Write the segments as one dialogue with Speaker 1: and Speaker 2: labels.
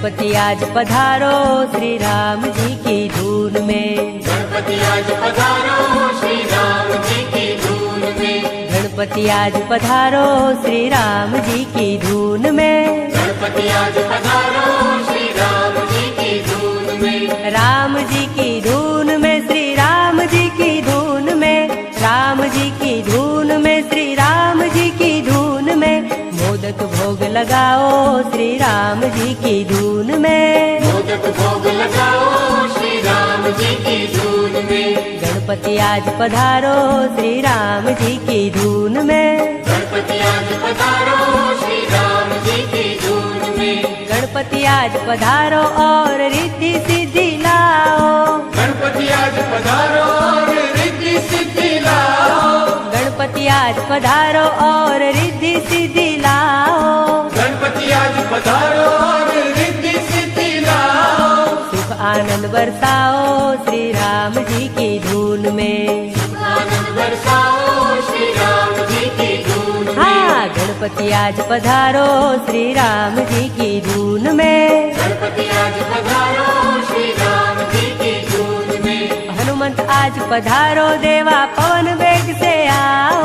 Speaker 1: गणपति आज पधारो श्री राम जी की धून में।
Speaker 2: गणपति आज पधारो श्री राम जी की धून में।
Speaker 1: गणपति आज पधारो श्री राम जी की धून में।
Speaker 2: गणपति आज पधारो श्री राम जी की धून में।
Speaker 1: राम जी की धून में श्री राम जी की धून में। राम जी की धून में श्री राम जी की धून में। मोदक भोग लगाओ श्री राम जी की धून में।
Speaker 2: मोदक भोग लगाओ श्री राम जी की धून में।
Speaker 1: गणपति आज पधारो श्री राम जी की धून में।
Speaker 2: गणपति आज पधारो श्री राम जी की धून में।
Speaker 1: गणपति आज पधारो और रिद्धि सिद्धि लाओ।
Speaker 2: गणपति आज पधारो और रिद्धि सिद्धि लाओ।
Speaker 1: गणपति आज पधारो और रिद्धि सिद्धि लाओ।
Speaker 2: गणपति आज पधारो और रिद्धि सिद्धि लाओ।
Speaker 1: सुख आनंद बरसाओ श्री राम जी की धून में।
Speaker 2: आनंद बरसाओ श्री राम जी की धून में।
Speaker 1: हाँ, गणपति आज पधारो श्री राम जी की धून में।
Speaker 2: गणपति आज पधारो श्री राम जी की धून में।
Speaker 1: हनुमंत आज पधारो देवा पवन वेग से आओ।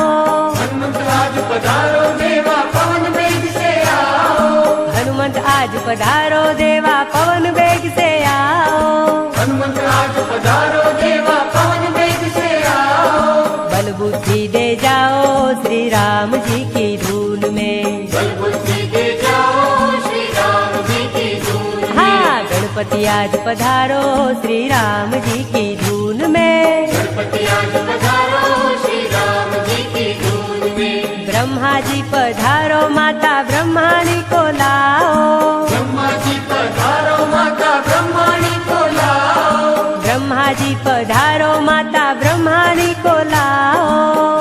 Speaker 2: हनुमंत आज पधारो देवा पवन वेग से आओ।
Speaker 1: हनुमंत आज पधारो देवा पवन वेग से आओ।
Speaker 2: हनुमंत आज पधारो देवा पवन वेग से आओ।
Speaker 1: बल बुद्धि दे जाओ श्री राम जी की धून में।
Speaker 2: बल बुद्धि दे जाओ श्री राम जी की धून में।
Speaker 1: हाँ, गणपति आज पधारो श्री राम जी की धून में।
Speaker 2: गणपति आज पधारो श्री राम जी की धून में।
Speaker 1: ब्रह्मा जी पधारो माता ब्रह्माणी को लाओ।
Speaker 2: ब्रह्मा जी पधारो माता ब्रह्माणी को लाओ।
Speaker 1: ब्रह्मा जी पधारो माता ब्रह्माणी को लाओ।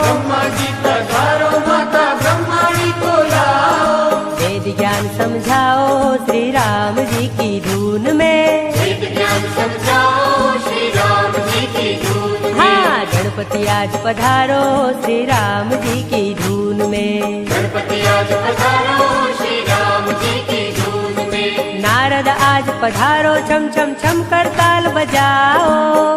Speaker 2: ब्रह्मा जी पधारो माता ब्रह्माणी को लाओ।
Speaker 1: वेद ज्ञान समझाओ श्री राम जी की धून में।
Speaker 2: वेद ज्ञान समझाओ श्री राम जी की धून में।
Speaker 1: हाँ, गणपति आज पधारो श्री राम जी की धून में।
Speaker 2: गणपति आज पधारो श्री राम जी की धून में।
Speaker 1: नारद आज पधारो छम छम छम कर ताल बजाओ।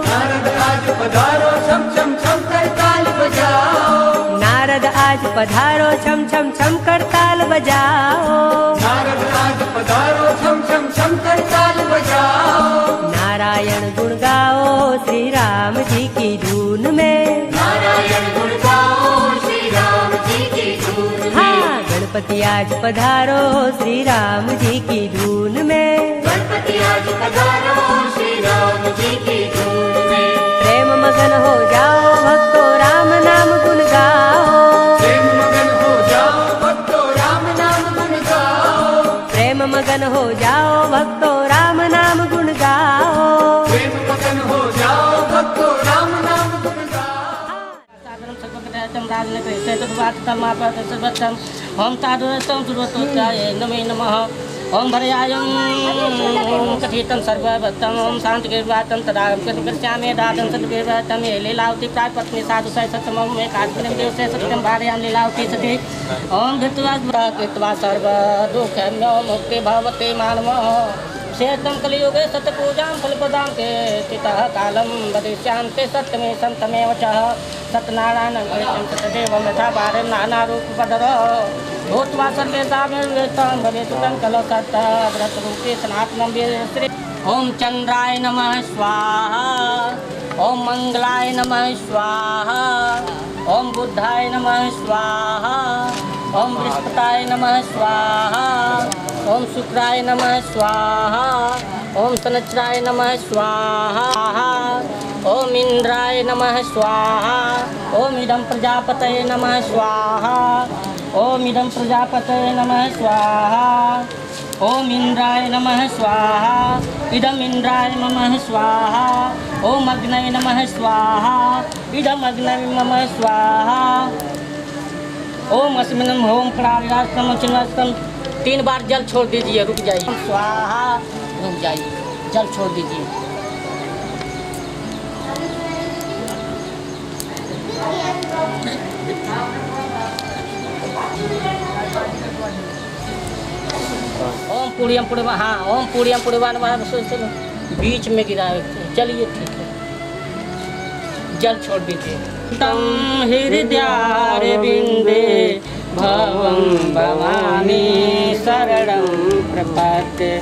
Speaker 2: नारद आज पधारो छम छम छम कर ताल बजाओ।
Speaker 1: नारद आज पधारो छम छम छम कर ताल बजाओ।
Speaker 2: नारद आज पधारो छम छम छम कर ताल बजाओ।
Speaker 1: नारायण गुण गाओ श्री राम जी की धून में।
Speaker 2: नारायण गुण गाओ श्री राम जी की धून में।
Speaker 1: हाँ, गणपति आज पधारो श्री राम जी की धून में।
Speaker 2: गणपति आज पधारो श्री राम जी की धून में।
Speaker 1: प्रेम मगन हो जाओ भक्तो राम नाम गुण गाओ।
Speaker 2: प्रेम मगन हो जाओ भक्तो राम नाम गुण गाओ।
Speaker 1: प्रेम मगन हो जाओ भक्तो राम नाम गुण गाओ।
Speaker 2: प्रेम मगन हो जाओ भक्तो राम नाम गुण गाओ।
Speaker 3: ओम तादुरतं सुरतोत्ताय नमो नमः। ओम भरयायं कथितं सर्वभक्तं। ओम शांतिर्वातं तदागं कृष्यामि दातं सद्विर्वतं ये लीलावती प्रायपत्नी साधु सह सत्यमं मे कात्मिनं देवसे सत्यं भार्यां लीलावती सती। ओम धृत्वा कृत्वा सर्व दुःखम्यो मुक्ति भवति मानवः। शेतं कलियुगे सत्यपूजां फलप्रदां ते तितः कालं वदिष्यान्ते सत्यमे सन्तमेव च। सत्यनारायणं कृष्णं सत्यदेवं यथा पारं नानारूपपदरो। भूत्वा सर्वेषां भवेत् तं कलौ सत्तः व्रतरूपे सनातनं वीरश्री। ओम चंद्राय नमः स्वाहा। ओम मंगलाय नमः स्वाहा। ओम बुद्धाय नमः स्वाहा। ओम बृहस्पताय नमः स्वाहा। ओम शुक्राय नमः स्वाहा। ओम शनिचराय नमः स्वाहा। ओम इंद्राय नमः स्वाहा। ओम इदं प्रजापतये नमः स्वाहा। ओम इदं प्रजापतये नमः स्वाहा। ओम इंद्राय नमः स्वाहा। इदम इंद्राय नमः स्वाहा। ओम अग्नये नमः स्वाहा। इदम अग्नये नमः स्वाहा। ओम अस्मिन् ओम प्राणायामं चिन्वस्तम। 3 बार जल छोड़ दीजिए, रुक जाइए। स्वाहा, रुक जाइए, जल छोड़ दीजिए। ओम पूड़ियम पुड़वा, हाँ ओम पूड़ियम पुड़वान बीच में गिरा। चलिए ठीक है, जल छोड़ दीजिए। तम हृदयारविंदे भवं भवानी शरणं प्रपद्ये,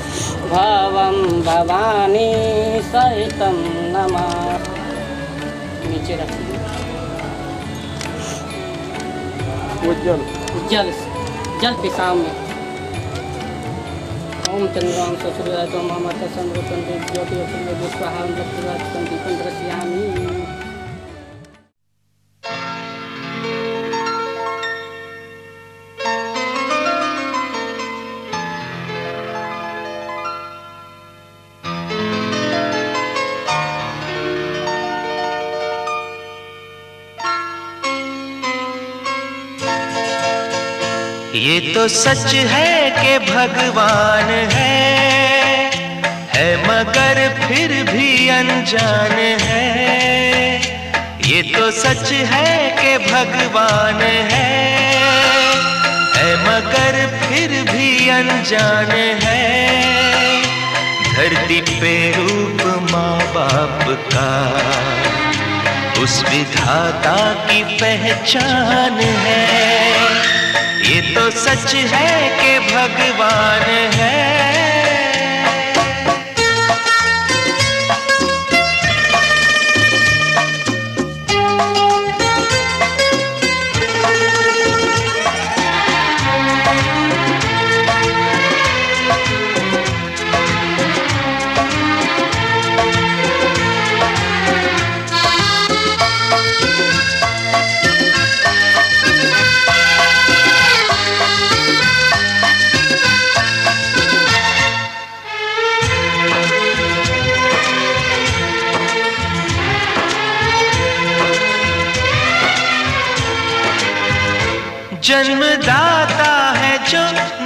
Speaker 3: भवं भवानी सहितं नमः। नीचे रखिए
Speaker 4: वो जल
Speaker 3: जल पिसाव में। ओम चंद्राम ससुराय तो मामत संरूपन ज्योति अखिल विश्वाहाम लक्ष्मीराज संदीपन दृश्यामि।
Speaker 5: ये तो सच है कि भगवान है मगर फिर भी अनजान है। ये तो सच है कि भगवान है मगर फिर भी अनजान है। धरती पे रूप माँ बाप का उस विधाता की पहचान है। ये तो सच है कि भगवान है। जन्मदाता है जो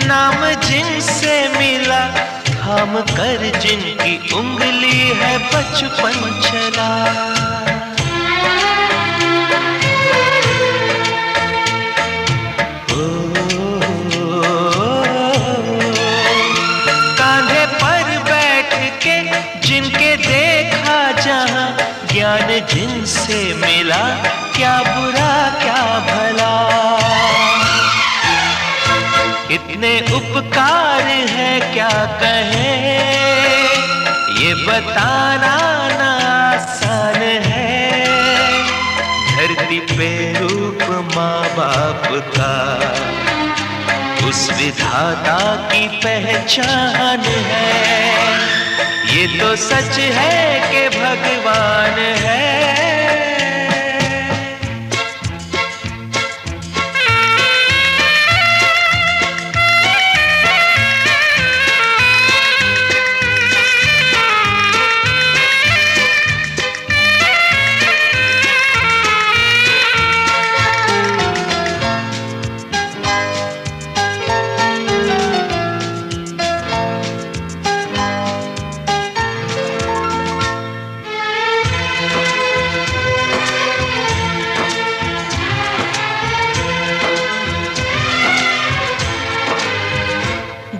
Speaker 5: नाम जिनसे मिला, थाम कर जिनकी उंगली है बचपन चला। कांधे पर बैठ के जिनके देखा जहां, ज्ञान जिनसे मिला क्या बुरा क्या भला। इतने उपकार है क्या कहें, ये बताना ना आसान है। धरती पे रूप माँ बाप का उस विधाता की पहचान है। ये तो सच है कि भगवान है।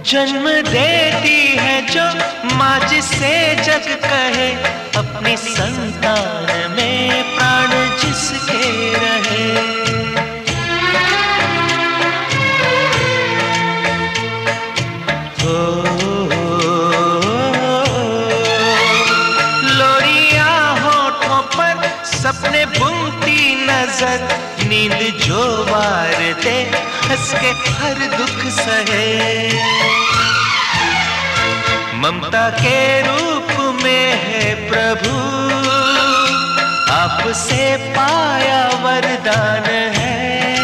Speaker 5: जन्म देती है जो माँ जिसे जग कहे, अपनी संतान में प्राण जिसके रहे। लोरियां होठों पर सपने बुनती नजर, नींद जो वार दे हंस के हर दुख सहे। ममता के रूप में है प्रभु, आपसे पाया वरदान है।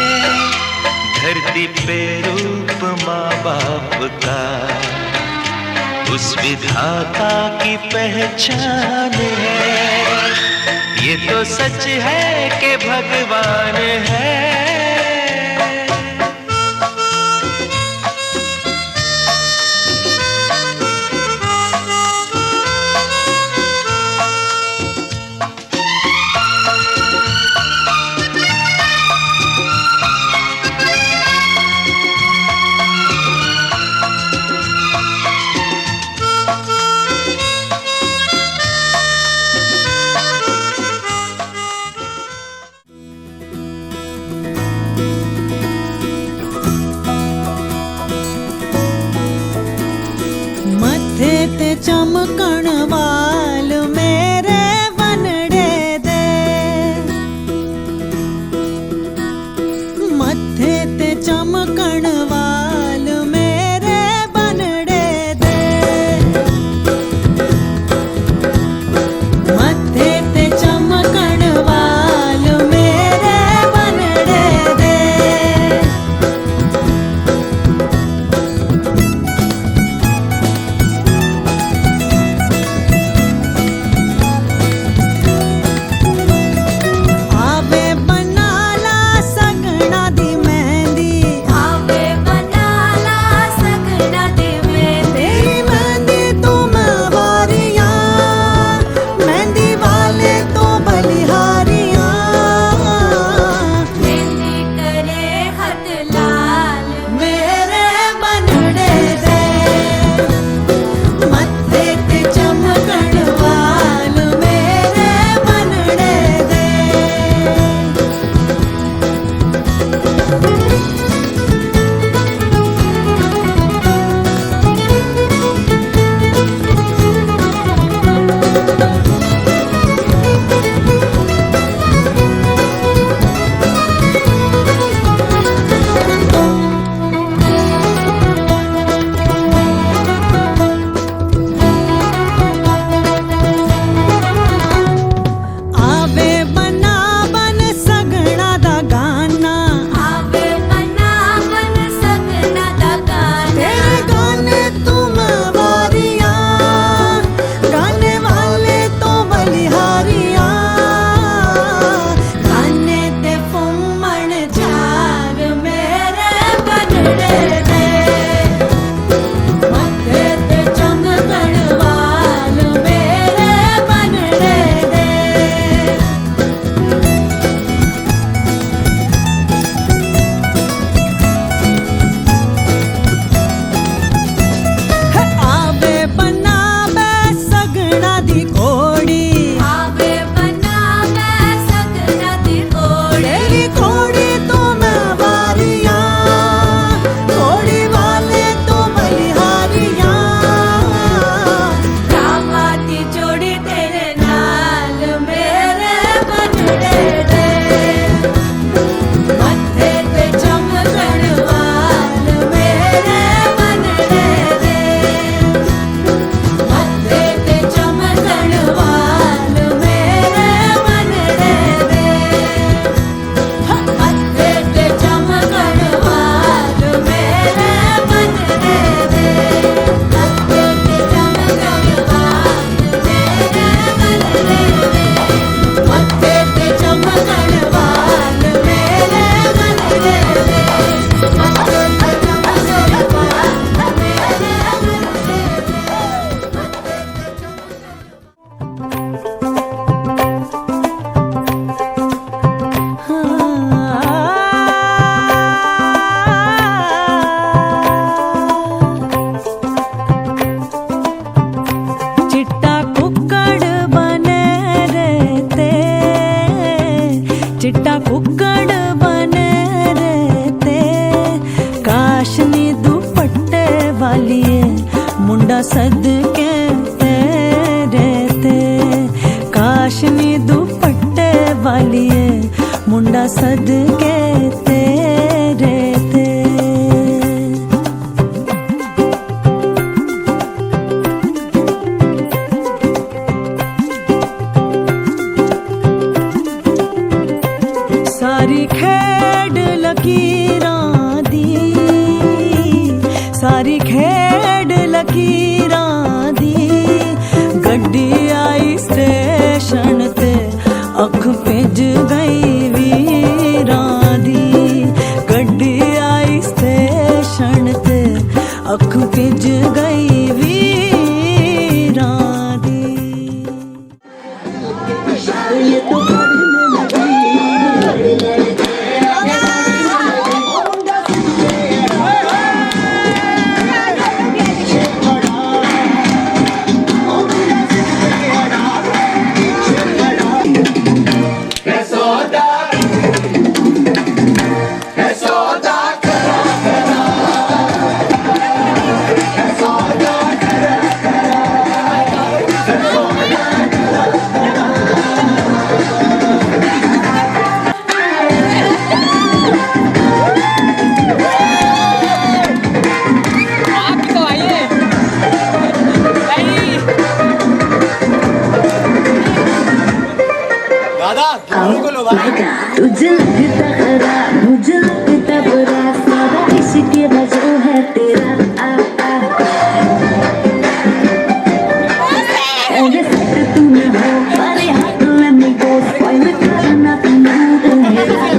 Speaker 5: धरती पे रूप माँ बाप का उस विधाता की पहचान है। ये तो सच है कि भगवान है।
Speaker 6: चमकण वाल मेरे बनड़े दे, मत्थे ते चमकण वाल मेरे बनड़े दे, मत्थे ते चमकण वाल मेरे बनड़े दे। आवे बनाला सगना दी मेहंदी,
Speaker 7: आवे बनाला सगना दी मेहंदी,
Speaker 6: तेरी मेहंदी तो महवारियां, मेहंदी वाले तो बलिहारियां,
Speaker 7: मेहंदी करे हथ लाल
Speaker 6: मेरे बनड़े दे, मत्थे ते चमकण वाल मेरे बनड़े दे। आवे बना बन सगना दा गाना,
Speaker 7: आवे बना बन सगना दा गाना,
Speaker 6: तेरे गाने तुम वारियां, गाने वाले तो बलिहारियां, गाने ते फुम्मण झाग मेरे बनड़े दे, मत्थे ते चमकण वाल मेरे बनड़े दे। आवे बना बै सगना दी कोड़ी,
Speaker 7: आवे बना बै सगना दी कोड़ी,
Speaker 6: तेरी कोड़ी तो मैं वारियां, कोड़ी वाले तो बलिहारियां,
Speaker 7: रामा दी जोड़ी तेरे नाल मेरे बनड़े दे,
Speaker 6: मत्थे ते चमकण वाल मेरे बनड़े दे, मत्थे ते चमकण वाल मेरे बनड़े दे, मत्थे ते चमकण वाल मेरे बनड़े दे, मत्थे ते चमकण वाल मेरे बनड़े दे, मत्थे ते चमकण वाल मेरे बनड़े दे, मत्थे ते चमकण वाल चिट्टा कुक्कड़ बने रहते, चिट्टा कुक्कड़ बने रहते, काशनी दुपट्टे वालिए मुंडा सदके रहते, काशनी दुपट्टे वालिए मुंडा सदके रहते। सारी खेड लकीरां दी, सारी खेड लकीरां दी, गड्डी आई स्टेशन ते अख भेज गई वीरां दी, गड्डी आई स्टेशन ते अख भेज गई वीरां दी।
Speaker 2: सौदा
Speaker 6: तुझे लगता खराब मुझे लगता बुरा सारा इसकी वजह है तेरा ऐसे सट तूने हो अरे हाथ में मी गो फाइन करना तू मेरा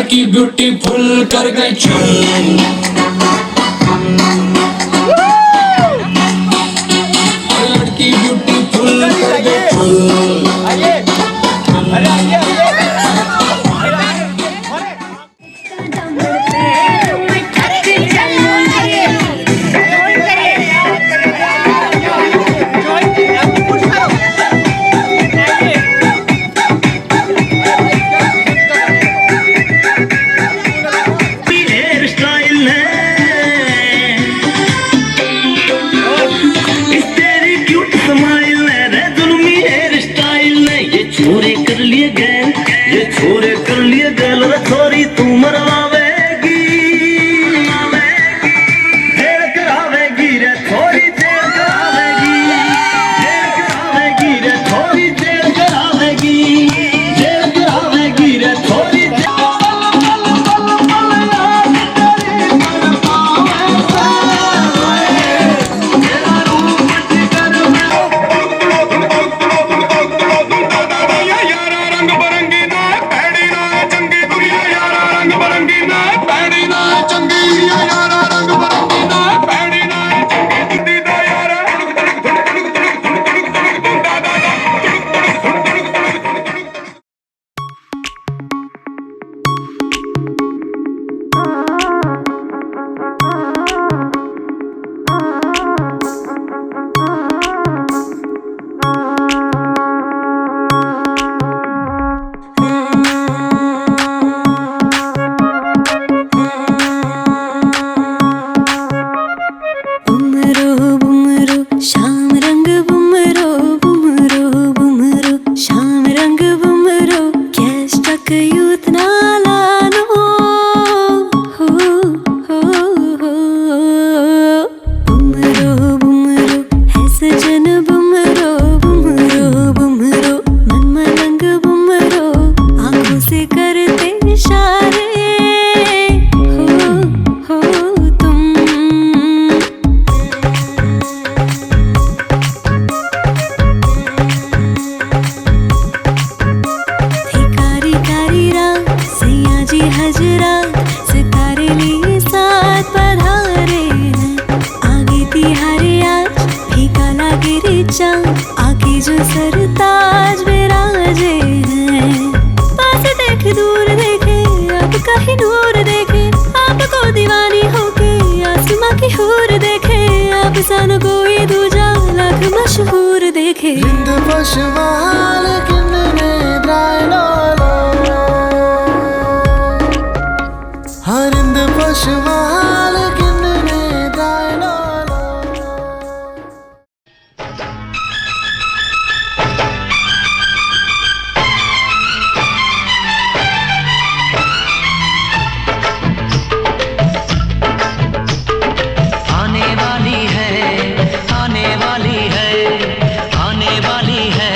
Speaker 8: लड़की ब्यूटीफुल कर गई चल लड़की ब्यूटीफुल कर गई चल
Speaker 6: छोरे कर लिए गैल छोरी तू मरवावेगी देर करावेगी रे छोरी देर करावेगी रे छोरी देर करावेगी रे छोरी
Speaker 7: सन कोई दूजा लाख मशहूर देखे
Speaker 9: रिंद पशवाल किन्ने दायनो हरिंद पशवाल किन्ने दायनो
Speaker 5: आने वाली है आने वाली है आने वाली है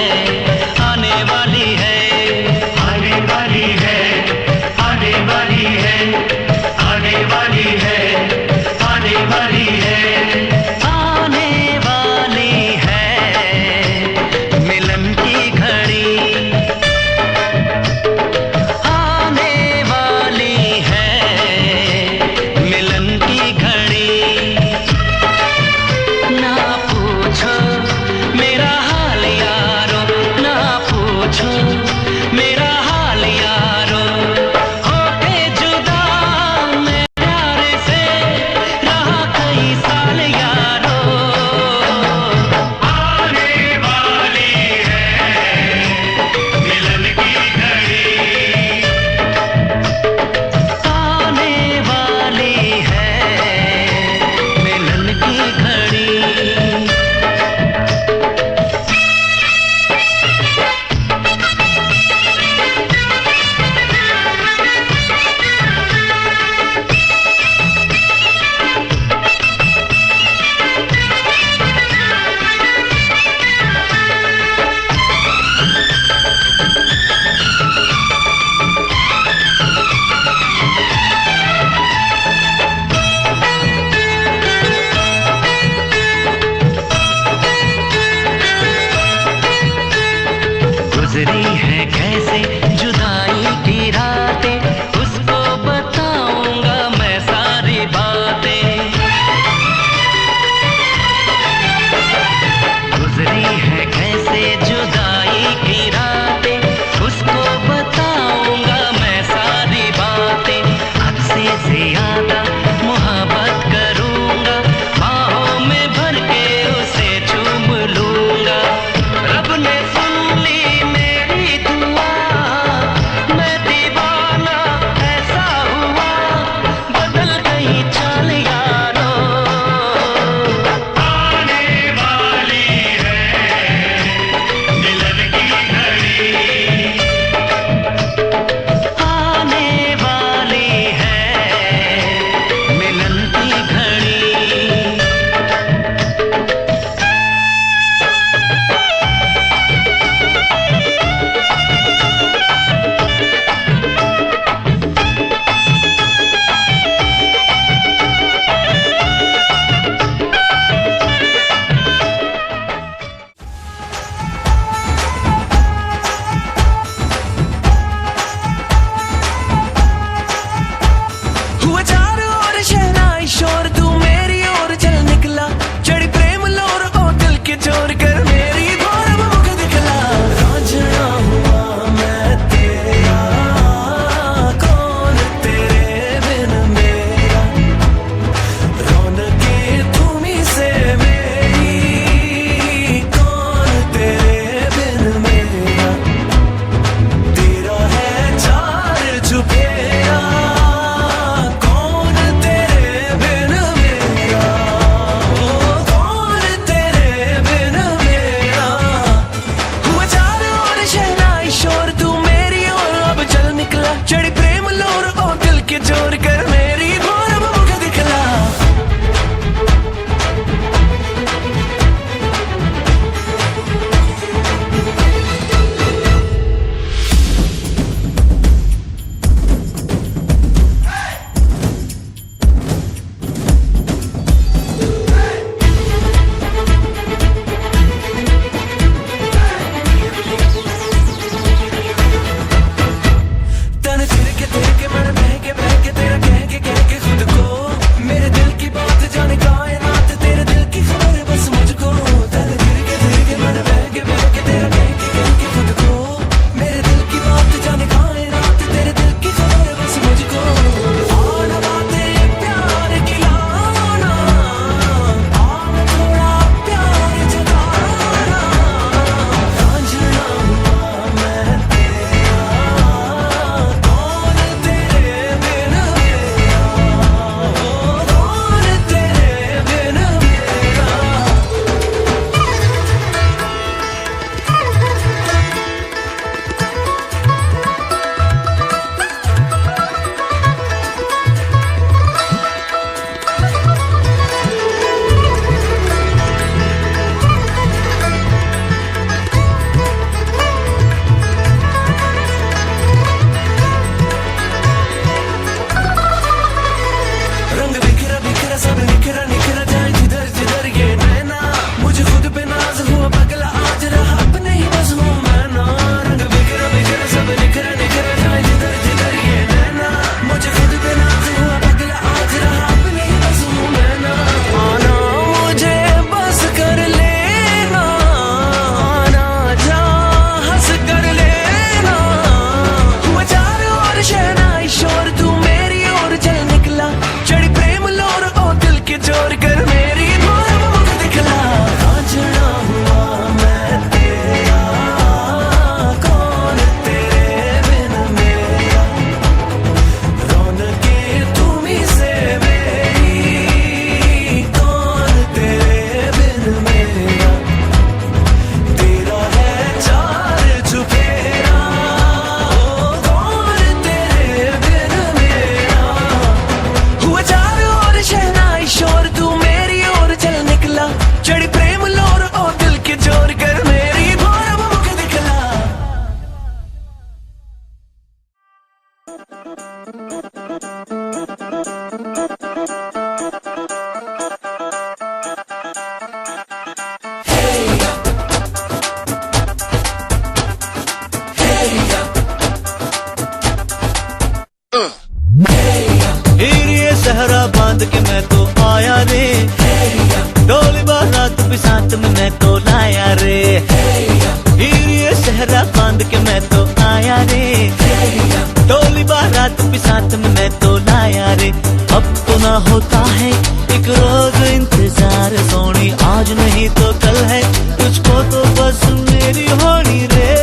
Speaker 9: साथ भी साथ में मैं तो लाया रे। अब तो ना होता है एक रोज इंतजार सोनी, आज नहीं तो कल है तुझको तो बस मेरी होनी रे।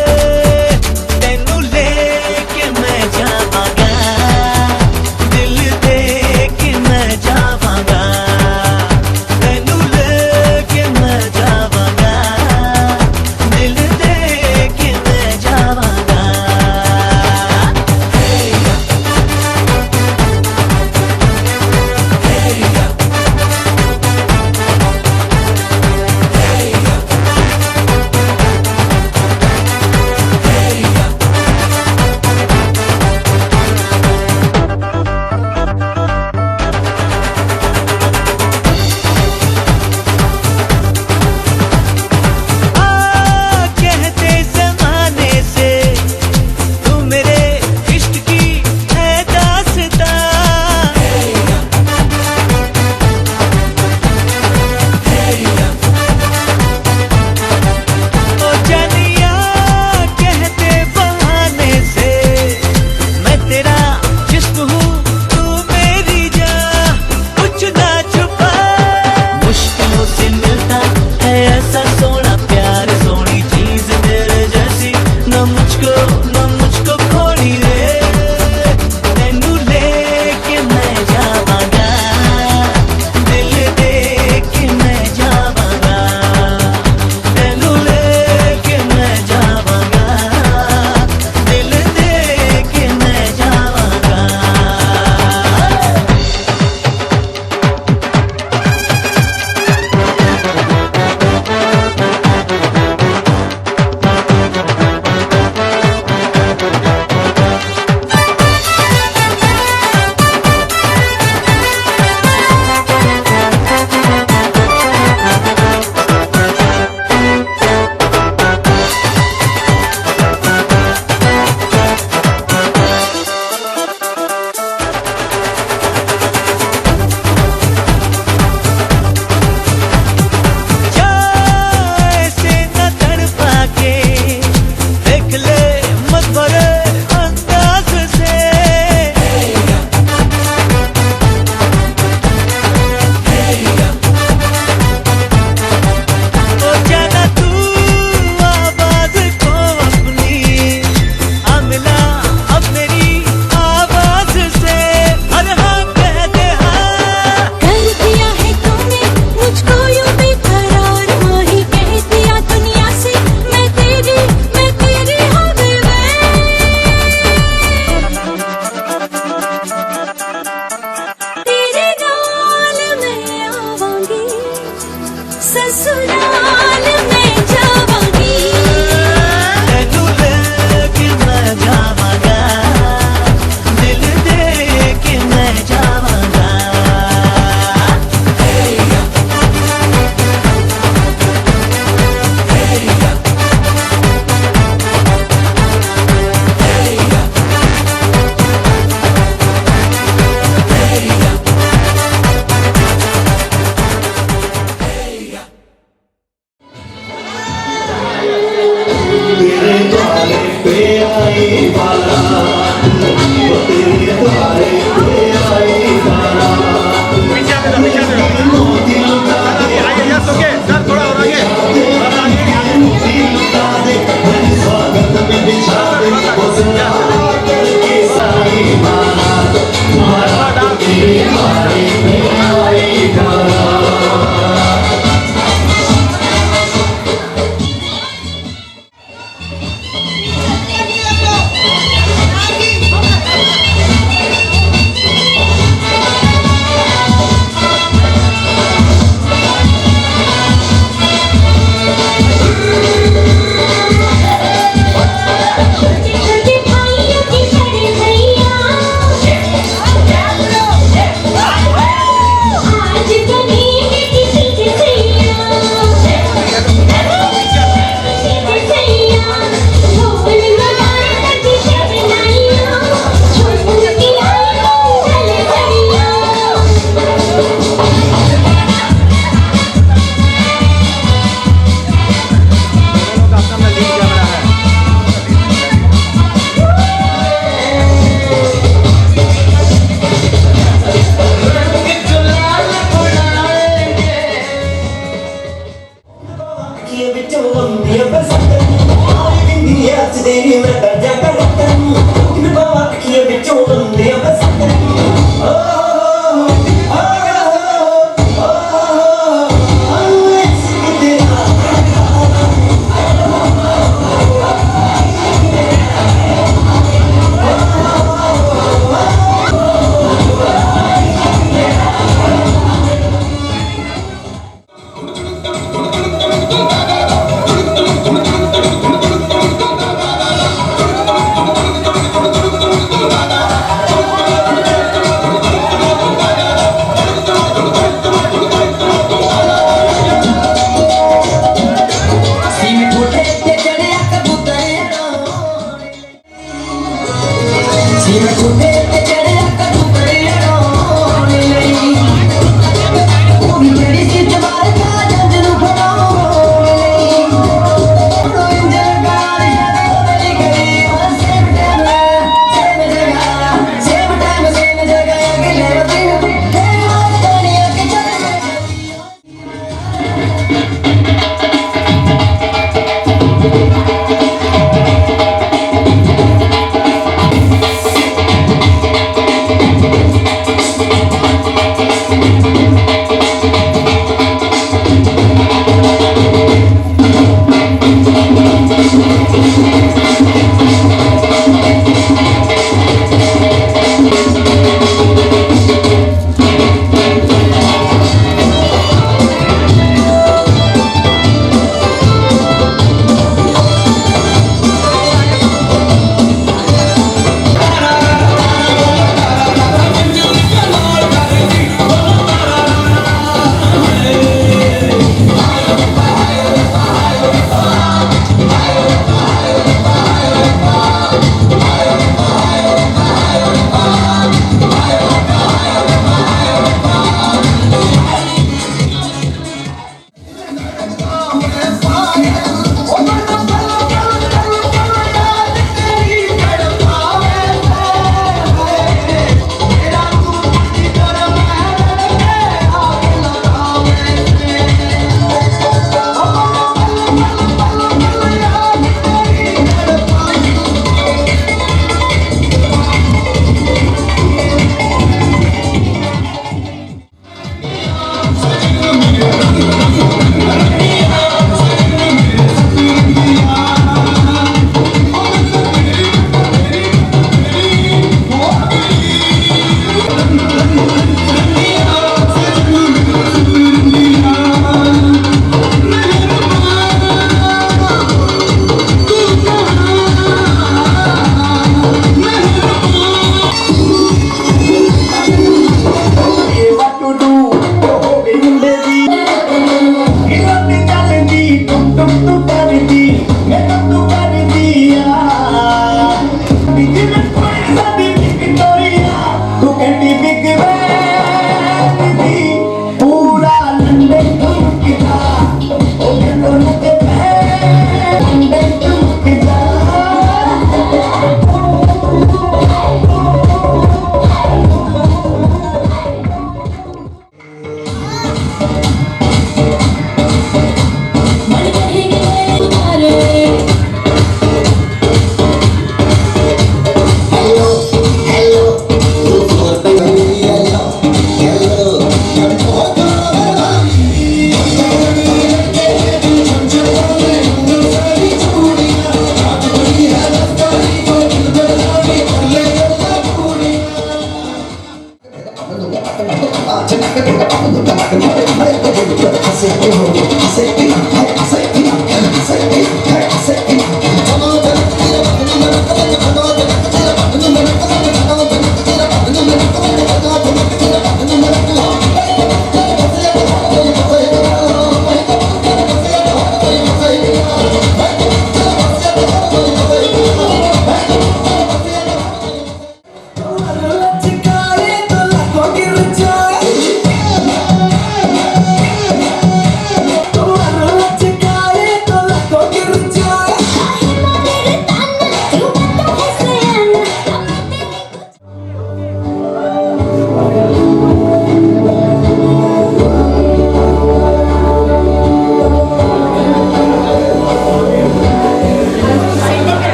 Speaker 9: तेनू लेके मैं जावांगा, दिल दे के मैं जावांगा, तेनू लेके मैं जावांगा, दिल दे के मैं जावांगा। नचदे मैं दर्जा का वतन इन बाबा अखियों विचों लंदे बस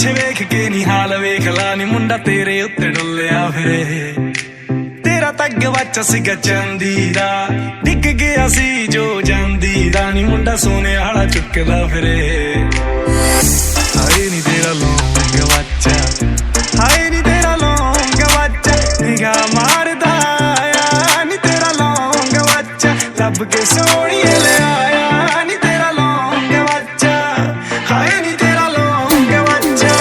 Speaker 10: ਪਿੱਛੇ ਵੇਖ ਕੇ ਨੀ ਹਾਲ ਵੇਖ ਲਾ ਨੀ ਮੁੰਡਾ ਤੇਰੇ ਉੱਤੇ ਡੁੱਲਿਆ ਫਿਰੇ ਤੇਰਾ ਤਾਂ ਗਵਾਚਾ ਸੀਗਾ ਚਾਂਦੀ ਦਾ ਡਿੱਗ ਗਿਆ ਸੀ ਜੋ ਜਾਂਦੀ ਦਾ ਨੀ ਮੁੰਡਾ ਸੋਨੇ ਵਾਲਾ ਚੁੱਕਦਾ ਫਿਰੇ ਹਾਏ ਨੀ ਤੇਰਾ ਲੌਂਗ ਗਵਾਚਾ ਹਾਏ ਨੀ ਤੇਰਾ ਲੌਂਗ ਗਵਾਚਾ ਨਿਗਾਹ ਮਾਰਦਾ ਆਇਆ ਨੀ ਤੇਰਾ ਲੌਂਗ ਗਵਾਚਾ ਲੱਭ ਕੇ ਸੋਹਣੀਏ ਲੈ ਆਇਆ ਨੀ ਤੇਰਾ ਲੌਂਗ ਗਵਾਚਾ ਹਾਏ ਨੀ ਤੇਰਾ ਲੌਂਗ ਗਵਾਚਾ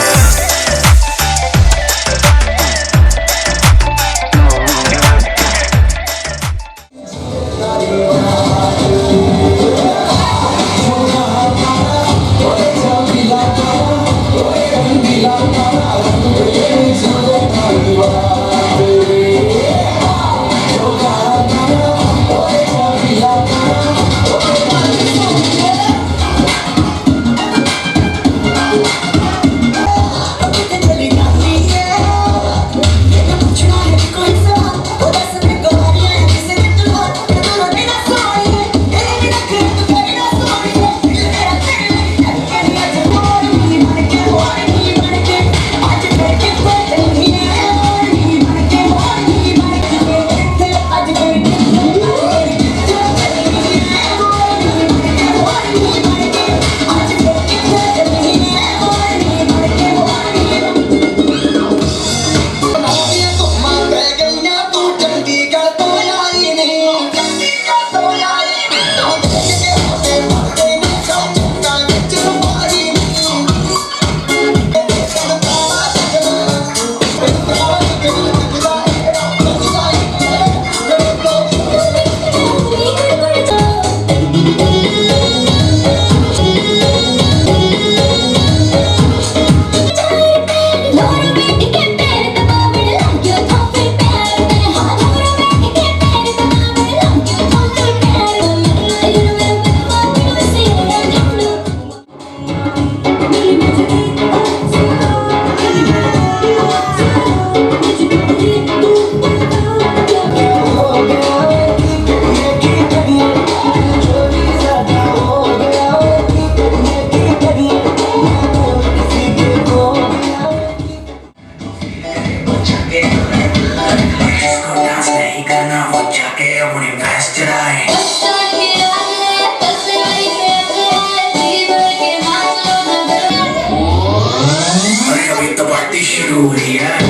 Speaker 8: शुरू हुई है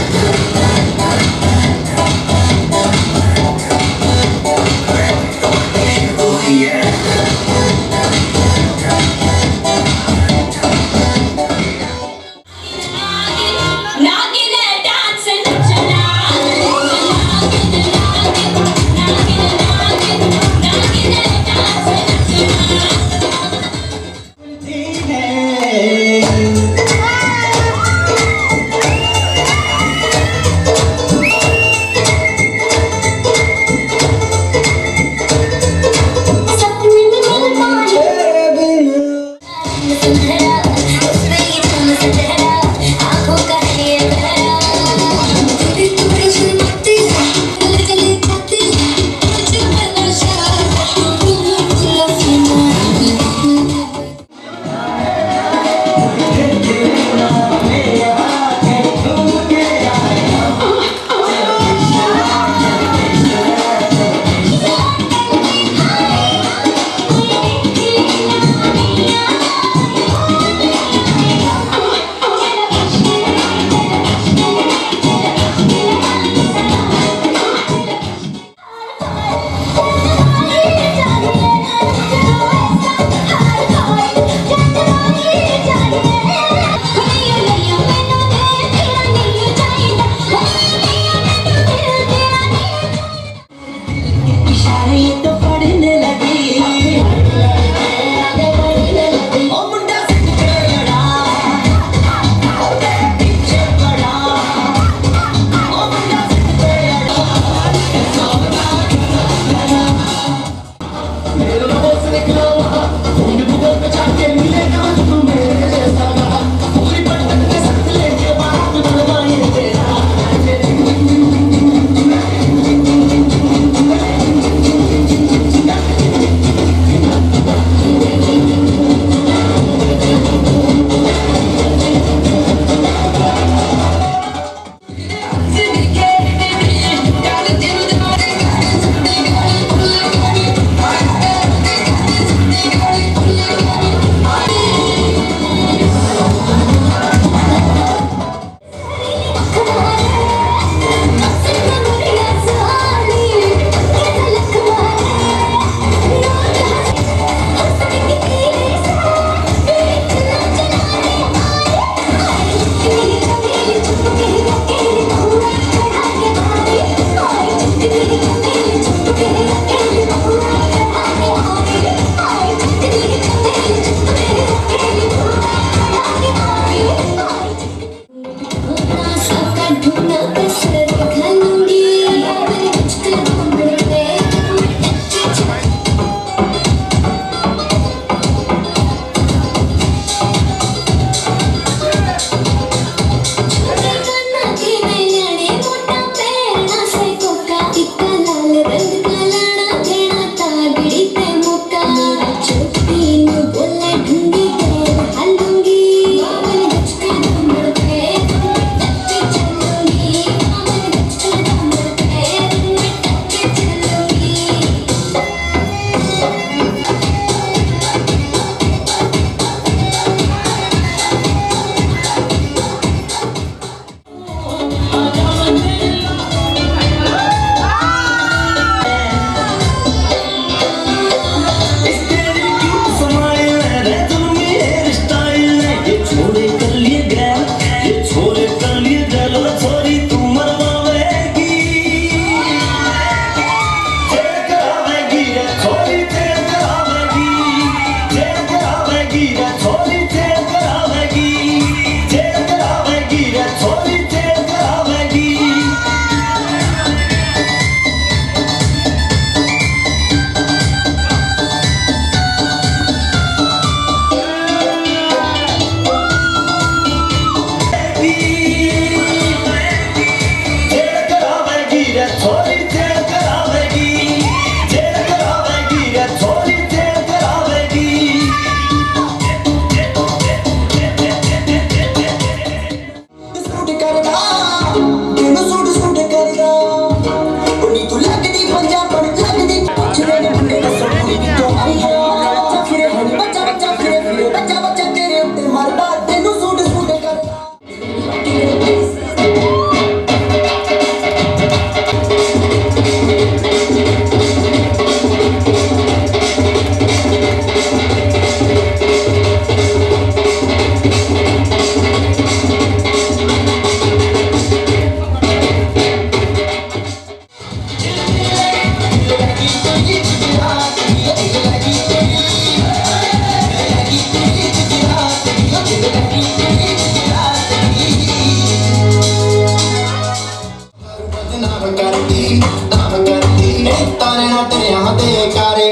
Speaker 11: दे कारे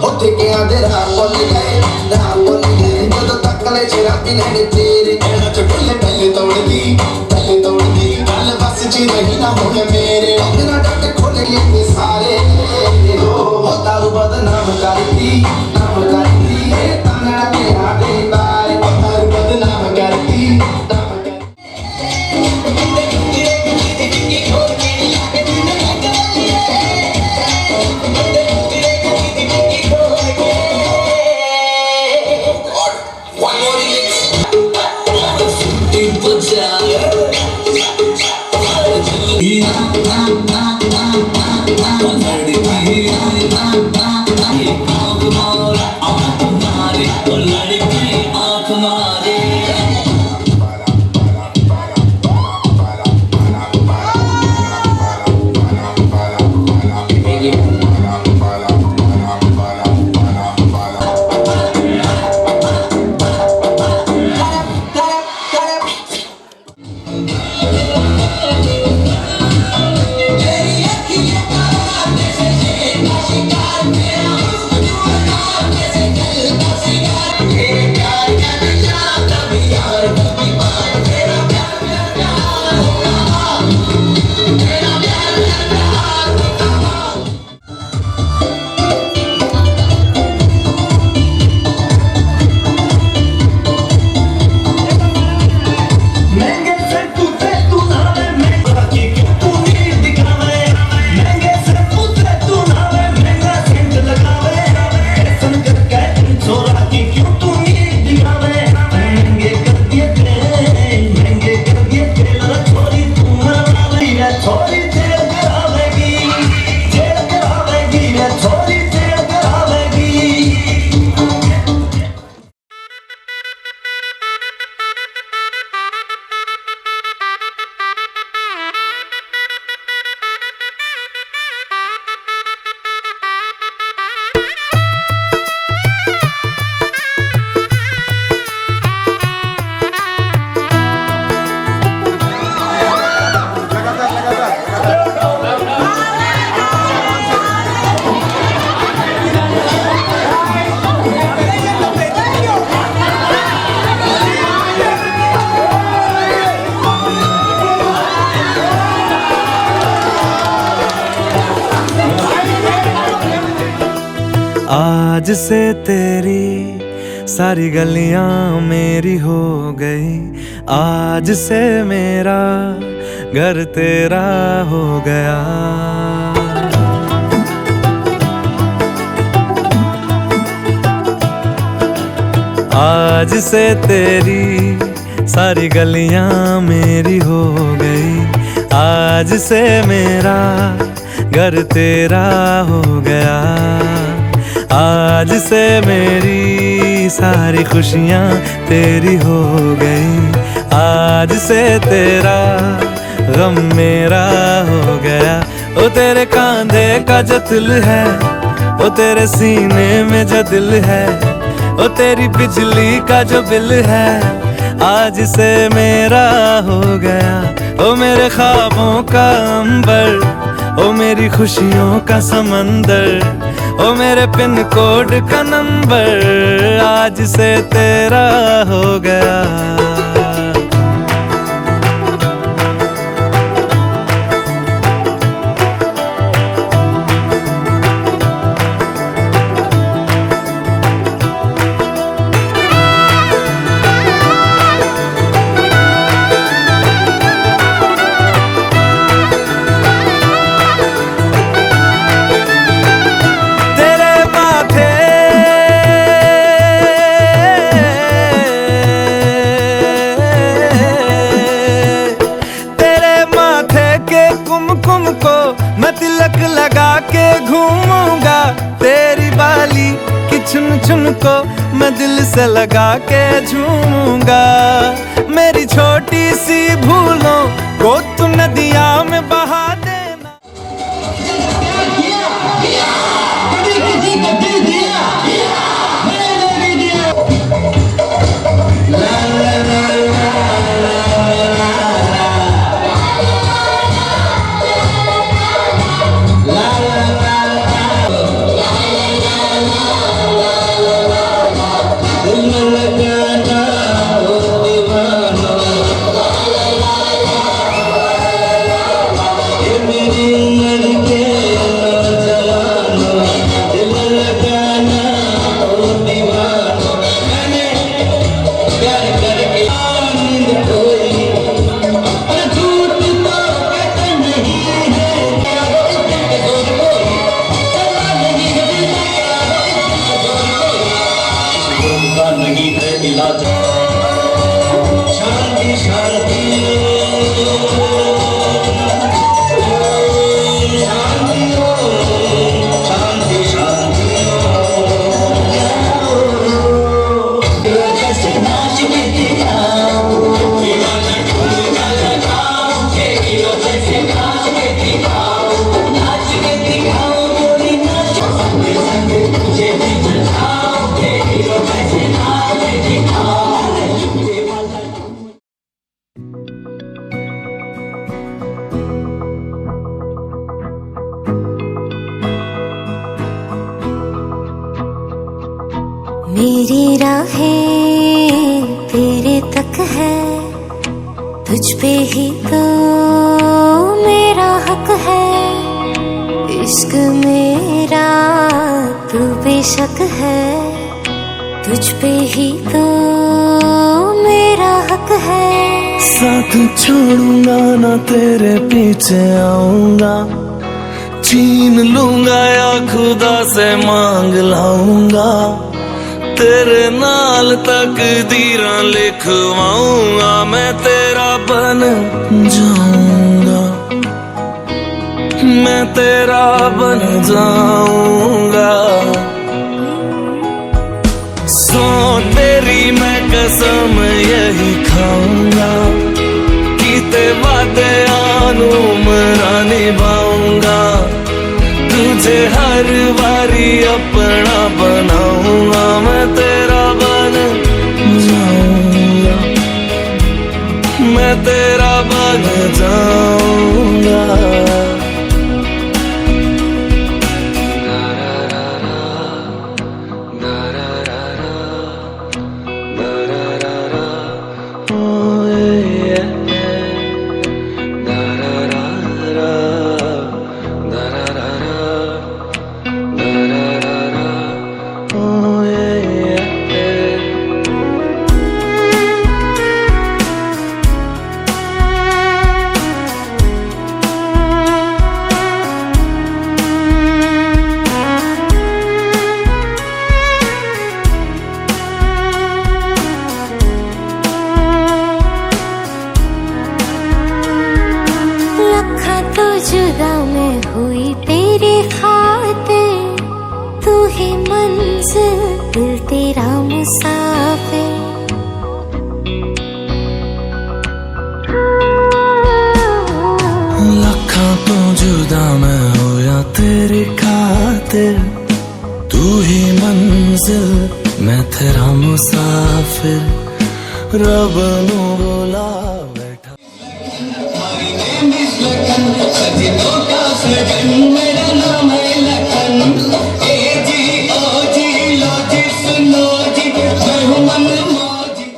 Speaker 11: होते के आधे रात बोल गए जो तक ले चिराती नहीं तेरे चुटले पहले तोड़ दी गल बस ची रही ना होए मेरे ना डट खोले ये सारे होता बदनाम करती ताना के आधे बारे होता बदनाम करती
Speaker 10: आज से तेरी सारी गलियां मेरी हो गई, आज से मेरा घर तेरा हो गया। आज से तेरी सारी गलियां मेरी हो गई, आज से मेरा घर तेरा हो गया। आज से मेरी सारी खुशियाँ तेरी हो गई, आज से तेरा गम मेरा हो गया। ओ तेरे कांधे का जो दिल है, ओ तेरे सीने में जो दिल है, ओ तेरी बिजली का जो बिल है, आज से मेरा हो गया। ओ मेरे ख्वाबों का अंबर, ओ मेरी खुशियों का समंदर, ओ मेरे पिन कोड का नंबर, आज से तेरा हो गया। तिलक लगा के घूमूंगा, तेरी बाली की चुन चुन को मैं दिल से लगा के झूमूंगा। मेरी छोटी सी भूलों को तू नदिया में बहा देना।
Speaker 8: साथ शांति शांति
Speaker 12: मेरी राहें तेरे तक है, तुझ पे ही तो मेरा हक है। इश्क मेरा तू बेशक है, तुझ पे ही तो मेरा हक है।
Speaker 9: साथ छोड़ूंगा ना तेरे पीछे आऊंगा, छीन लूंगा या खुदा से मांग लाऊंगा। तेरे नाल तकदीरां लिखवाऊंगा, मैं तेरा बन जाऊंगा, मैं तेरा बन जाऊंगा। सो तेरी मैं कसम यही खाऊंगा, कीते वादे आनू मरा निभाऊंगा। तुझे हर बारी अपना बनाऊंगा, मैं तेरा बन जाऊंगा, मैं तेरा बन जाऊंगा।
Speaker 12: जुदा मैं हुई तेरे खातिर, तू ही मंजिल दिल तेरा मुसाफिर।
Speaker 9: लखा तो जुदा मैं होया तेरे खातिर, तू ही मंजिल मैं तेरा मुसाफिर। रब नू बोला
Speaker 8: सजनों का सजन मेरा नाम है लखन। ए जी ओ जी लो जी सुनो जी, मैं हूँ मन मौजी।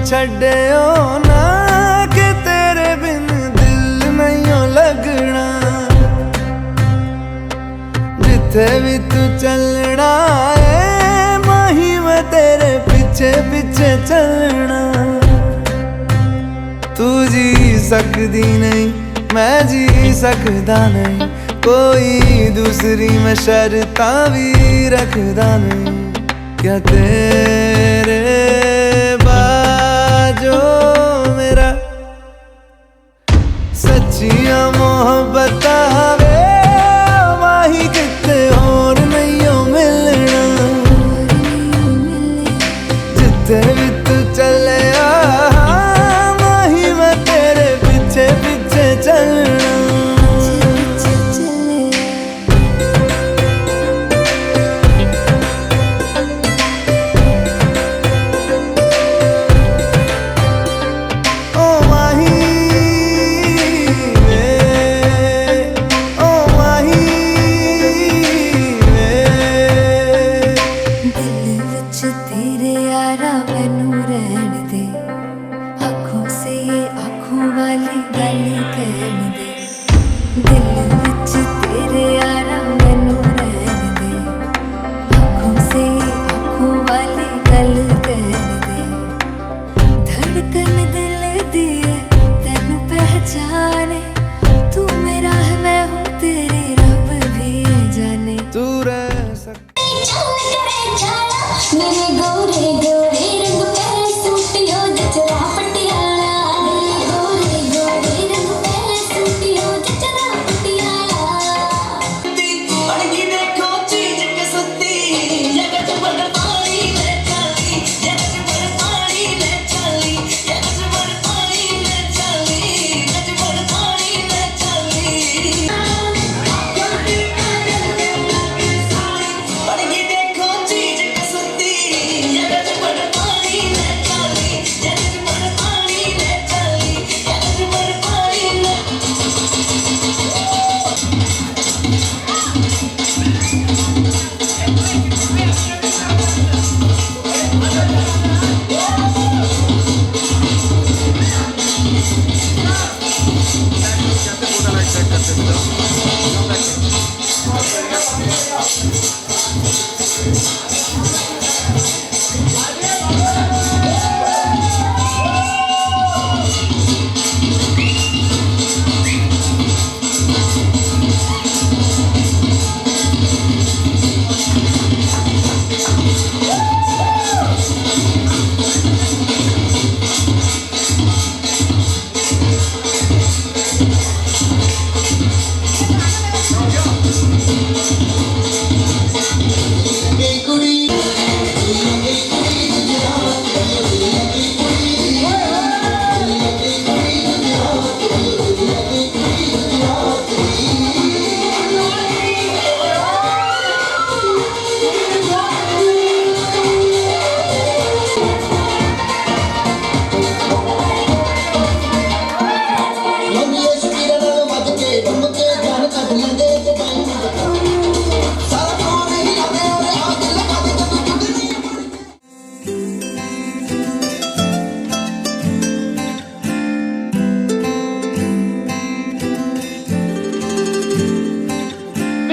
Speaker 10: छड्डियो ना कि तेरे बिन दिल नहीं लगना, जिथे भी तू चलना है माही मैं तेरे पीछे पीछे चलना। तू जी सकदी नहीं मैं जी सकदा नहीं, कोई दूसरी मैं शर्तां भी रखदा नहीं। क्या तेरे जो मेरा सच्चिया मोहब्बत वे माही किते और नहीं मिलना।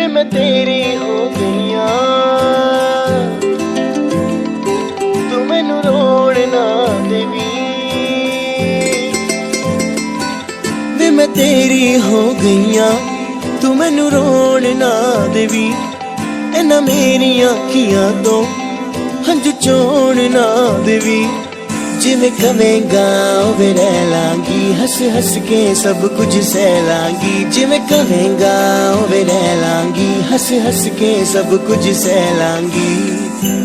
Speaker 5: मैं तेरी हो गईया तू मैनू रोड़ ना देवी वे मैं तेरी हो गईया तू मैनू रोड़ ना देवी इन्हां मेरी अखियां तो हंझू चोड़ ना देवी जिवें कवेंगा उवें रह लांगी हंस हंस के सब कुछ सह लांगी जिवें कवेंगा उवें रह लांगी हंस हंस के सब कुछ सह लांगी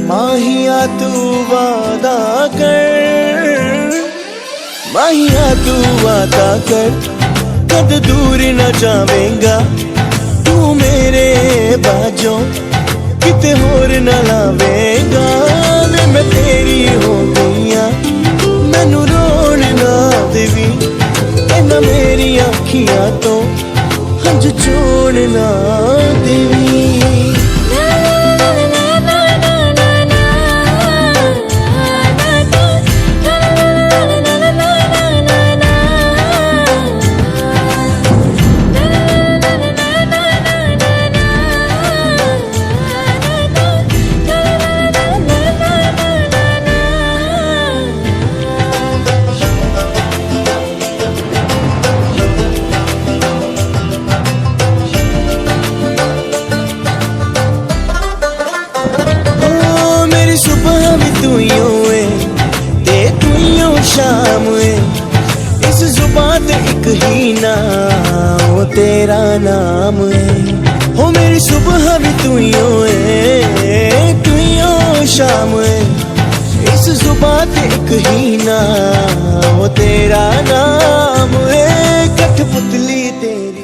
Speaker 5: माहिया तू वादा कर माहिया तू वादा कर कद दूर न जावेंगा तू मेरे बाजों किते होर न लावेंगा वे मैं तेरी हो गईया मैनू रोण ना देवी इन्हां मेरी अखियां तो हंझ चोड़ ना देवी सुबह भी तू है ते तू शाम है इस जुबान ते एक ही नाम तेरा नाम है हो मेरी सुबह भी तू है तू शाम है इस जुबान ते एक ही नाम तेरा नाम है कठपुतली तेरी